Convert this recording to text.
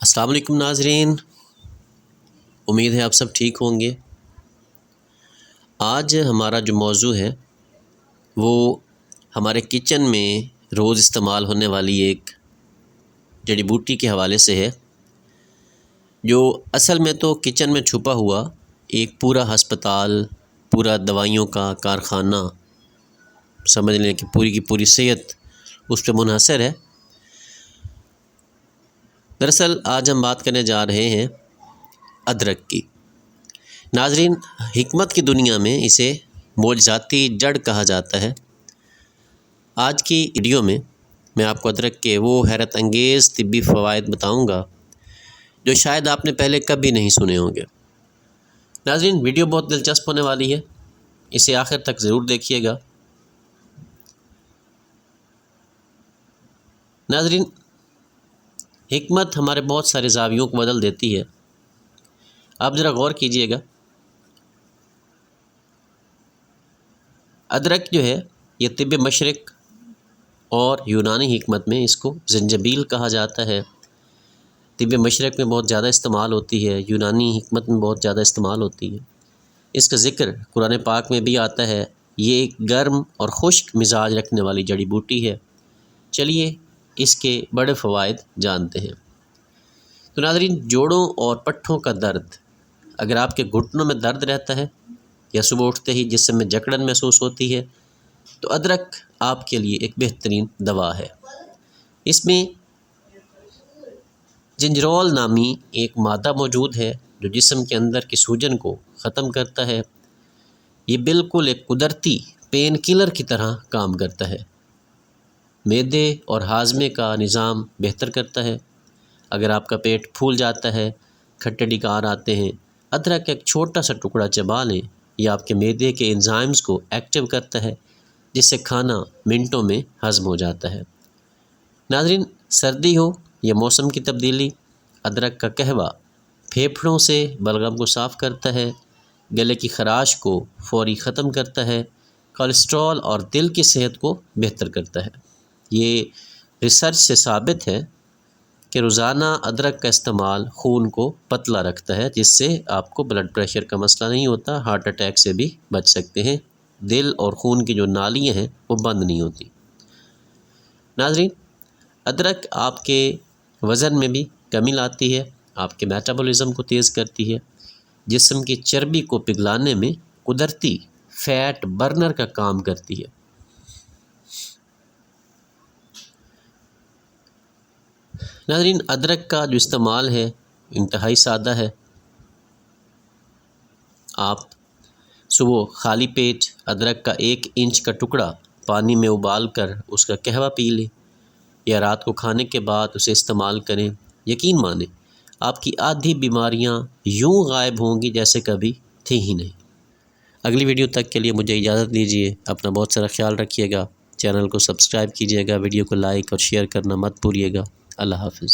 السلام علیکم ناظرین، امید ہے آپ سب ٹھیک ہوں گے۔ آج ہمارا جو موضوع ہے وہ ہمارے کچن میں روز استعمال ہونے والی ایک جڑی بوٹی کے حوالے سے ہے، جو اصل میں تو کچن میں چھپا ہوا ایک پورا ہسپتال، پورا دوائیوں کا کارخانہ سمجھ لیں کہ پوری کی پوری صحت اس پہ منحصر ہے۔ دراصل آج ہم بات کرنے جا رہے ہیں ادرک کی۔ ناظرین، حکمت کی دنیا میں اسے معجزاتی جڑ کہا جاتا ہے۔ آج کی ویڈیو میں آپ کو ادرک کے وہ حیرت انگیز طبی فوائد بتاؤں گا جو شاید آپ نے پہلے کبھی نہیں سنے ہوں گے۔ ناظرین، ویڈیو بہت دلچسپ ہونے والی ہے، اسے آخر تک ضرور دیکھیے گا۔ ناظرین، حکمت ہمارے بہت سارے زاویوں کو بدل دیتی ہے۔ آپ ذرا غور کیجئے گا، ادرک جو ہے یہ طب مشرق اور یونانی حکمت میں اس کو زنجبیل کہا جاتا ہے۔ طب مشرق میں بہت زیادہ استعمال ہوتی ہے، یونانی حکمت میں بہت زیادہ استعمال ہوتی ہے۔ اس کا ذکر قرآن پاک میں بھی آتا ہے۔ یہ ایک گرم اور خشک مزاج رکھنے والی جڑی بوٹی ہے۔ چلیے اس کے بڑے فوائد جانتے ہیں۔ تو ناظرین، جوڑوں اور پٹھوں کا درد، اگر آپ کے گھٹنوں میں درد رہتا ہے یا صبح اٹھتے ہی جسم میں جکڑن محسوس ہوتی ہے تو ادرک آپ کے لیے ایک بہترین دوا ہے۔ اس میں جنجرول نامی ایک مادہ موجود ہے جو جسم کے اندر کی سوجن کو ختم کرتا ہے۔ یہ بالکل ایک قدرتی پین کلر کی طرح کام کرتا ہے۔ معدے اور ہاضمے کا نظام بہتر کرتا ہے۔ اگر آپ کا پیٹ پھول جاتا ہے، کھٹے ڈکار آتے ہیں، ادرک ایک چھوٹا سا ٹکڑا چبا لیں، یہ آپ کے معدے کے انزائمز کو ایکٹیو کرتا ہے، جس سے کھانا منٹوں میں ہضم ہو جاتا ہے۔ ناظرین، سردی ہو یا موسم کی تبدیلی، ادرک کا قہوہ پھیپھڑوں سے بلغم کو صاف کرتا ہے، گلے کی خراش کو فوری ختم کرتا ہے، کولیسٹرول اور دل کی صحت کو بہتر کرتا ہے۔ یہ ریسرچ سے ثابت ہے کہ روزانہ ادرک کا استعمال خون کو پتلا رکھتا ہے، جس سے آپ کو بلڈ پریشر کا مسئلہ نہیں ہوتا، ہارٹ اٹیک سے بھی بچ سکتے ہیں، دل اور خون کی جو نالیاں ہیں وہ بند نہیں ہوتی۔ ناظرین، ادرک آپ کے وزن میں بھی کمی لاتی ہے، آپ کے میٹابولزم کو تیز کرتی ہے، جسم کی چربی کو پگھلانے میں قدرتی فیٹ برنر کا کام کرتی ہے۔ ناظرین، ادرک کا جو استعمال ہے انتہائی سادہ ہے۔ آپ صبح خالی پیٹ ادرک کا 1 انچ کا ٹکڑا پانی میں ابال کر اس کا قہوہ پی لیں یا رات کو کھانے کے بعد اسے استعمال کریں۔ یقین مانیں، آپ کی آدھی بیماریاں یوں غائب ہوں گی جیسے کبھی تھی ہی نہیں۔ اگلی ویڈیو تک کے لیے مجھے اجازت دیجیے۔ اپنا بہت سارا خیال رکھیے گا، چینل کو سبسکرائب کیجیے گا، ویڈیو کو لائک اور شیئر کرنا مت بھولیے گا۔ اللہ حافظ۔